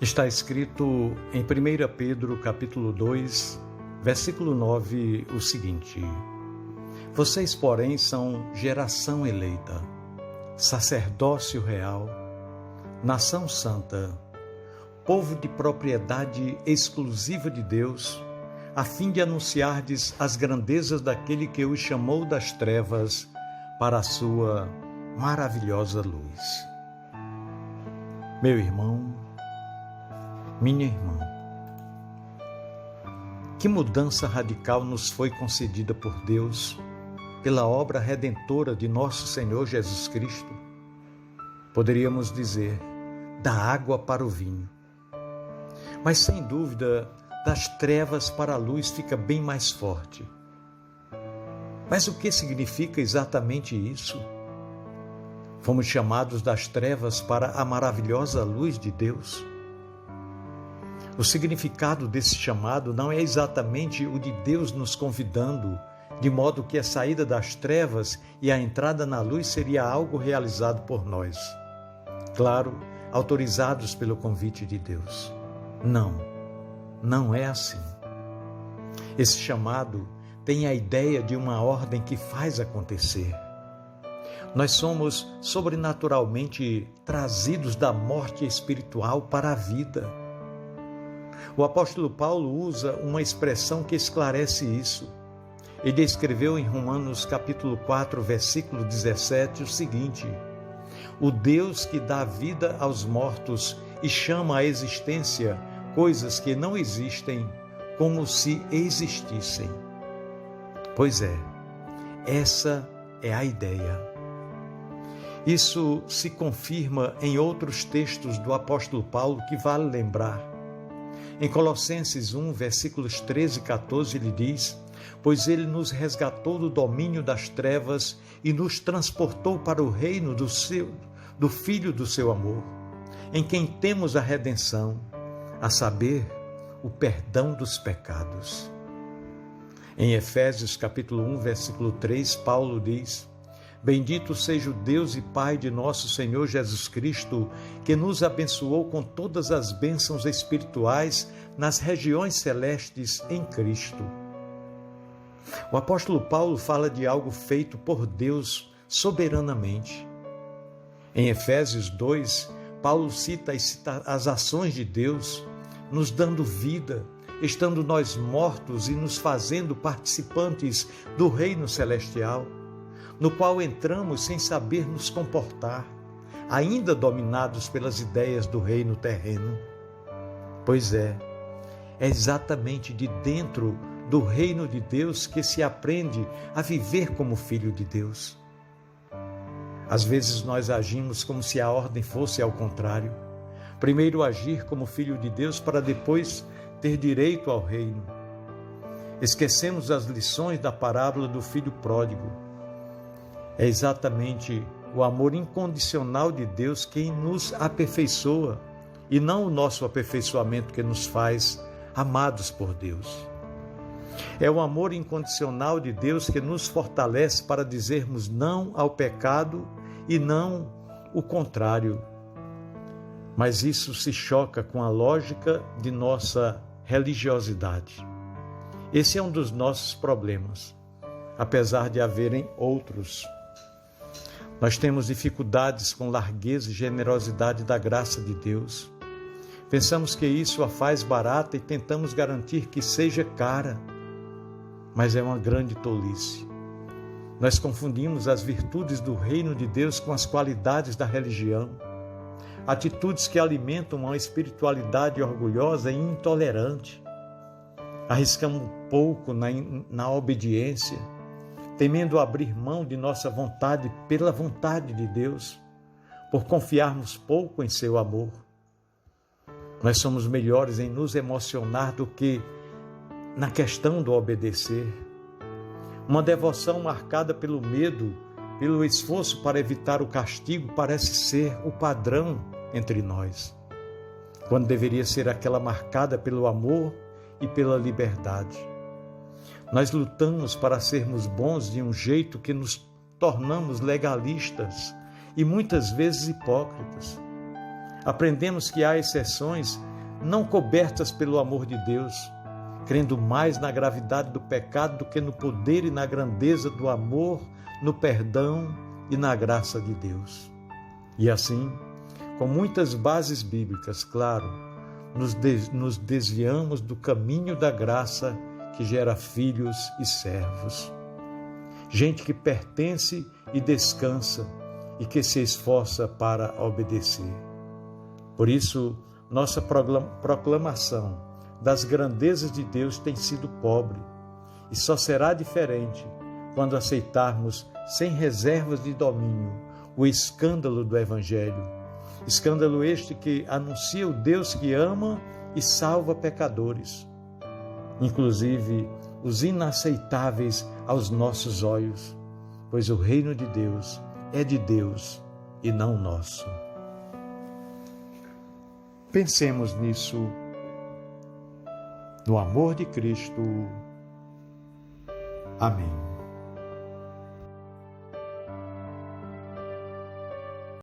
Está escrito em 1 Pedro, capítulo 2, versículo 9, o seguinte: Vocês, porém, são geração eleita, sacerdócio real, nação santa, povo de propriedade exclusiva de Deus, a fim de anunciardes as grandezas daquele que os chamou das trevas para a sua maravilhosa luz. Meu irmão, minha irmã, que mudança radical nos foi concedida por Deus pela obra redentora de nosso Senhor Jesus Cristo. Poderíamos dizer, da água para o vinho. Mas sem dúvida, das trevas para a luz fica bem mais forte. Mas o que significa exatamente isso? Fomos chamados das trevas para a maravilhosa luz de Deus. O significado desse chamado não é exatamente o de Deus nos convidando, de modo que a saída das trevas e a entrada na luz seria algo realizado por nós. Claro, autorizados pelo convite de Deus. Não é assim. Esse chamado tem a ideia de uma ordem que faz acontecer. Nós somos sobrenaturalmente trazidos da morte espiritual para a vida. O apóstolo Paulo usa uma expressão que esclarece isso. Ele escreveu em Romanos capítulo 4, versículo 17 o seguinte: O Deus que dá vida aos mortos e chama à existência coisas que não existem como se existissem. Pois é, essa é a ideia. Isso se confirma em outros textos do apóstolo Paulo que vale lembrar. Em Colossenses 1, versículos 13 e 14, ele diz: Pois ele nos resgatou do domínio das trevas e nos transportou para o reino do Filho do seu amor, em quem temos a redenção, a saber, o perdão dos pecados. Em Efésios capítulo 1, versículo 3, Paulo diz: Bendito seja o Deus e Pai de nosso Senhor Jesus Cristo, que nos abençoou com todas as bênçãos espirituais nas regiões celestes em Cristo. O apóstolo Paulo fala de algo feito por Deus soberanamente. Em Efésios 2, Paulo cita as ações de Deus, nos dando vida, estando nós mortos e nos fazendo participantes do reino celestial, no qual entramos sem saber nos comportar, ainda dominados pelas ideias do reino terreno. Pois é exatamente de dentro do reino de Deus que se aprende a viver como filho de Deus. Às vezes nós agimos como se a ordem fosse ao contrário. Primeiro agir como filho de Deus para depois ter direito ao reino. Esquecemos as lições da parábola do filho pródigo. É exatamente o amor incondicional de Deus quem nos aperfeiçoa e não o nosso aperfeiçoamento que nos faz amados por Deus. É o amor incondicional de Deus que nos fortalece para dizermos não ao pecado e não o contrário. Mas isso se choca com a lógica de nossa religiosidade. Esse é um dos nossos problemas, apesar de haverem outros. Nós temos dificuldades com largueza e generosidade da graça de Deus. Pensamos que isso a faz barata e tentamos garantir que seja cara, mas é uma grande tolice. Nós confundimos as virtudes do reino de Deus com as qualidades da religião, atitudes que alimentam uma espiritualidade orgulhosa e intolerante. Arriscamos pouco na obediência, temendo abrir mão de nossa vontade pela vontade de Deus, por confiarmos pouco em seu amor. Nós somos melhores em nos emocionar do que na questão do obedecer. Uma devoção marcada pelo medo, pelo esforço para evitar o castigo, parece ser o padrão entre nós, quando deveria ser aquela marcada pelo amor e pela liberdade. Nós lutamos para sermos bons de um jeito que nos tornamos legalistas e muitas vezes hipócritas. Aprendemos que há exceções, não cobertas pelo amor de Deus, crendo mais na gravidade do pecado do que no poder e na grandeza do amor, no perdão e na graça de Deus. E assim, com muitas bases bíblicas, claro, nos desviamos do caminho da graça que gera filhos e servos. Gente que pertence e descansa e que se esforça para obedecer. Por isso, nossa proclamação das grandezas de Deus tem sido pobre e só será diferente quando aceitarmos sem reservas de domínio o escândalo do Evangelho. Escândalo este que anuncia o Deus que ama e salva pecadores, inclusive os inaceitáveis aos nossos olhos, pois o reino de Deus é de Deus e não nosso. Pensemos nisso, no amor de Cristo. Amém.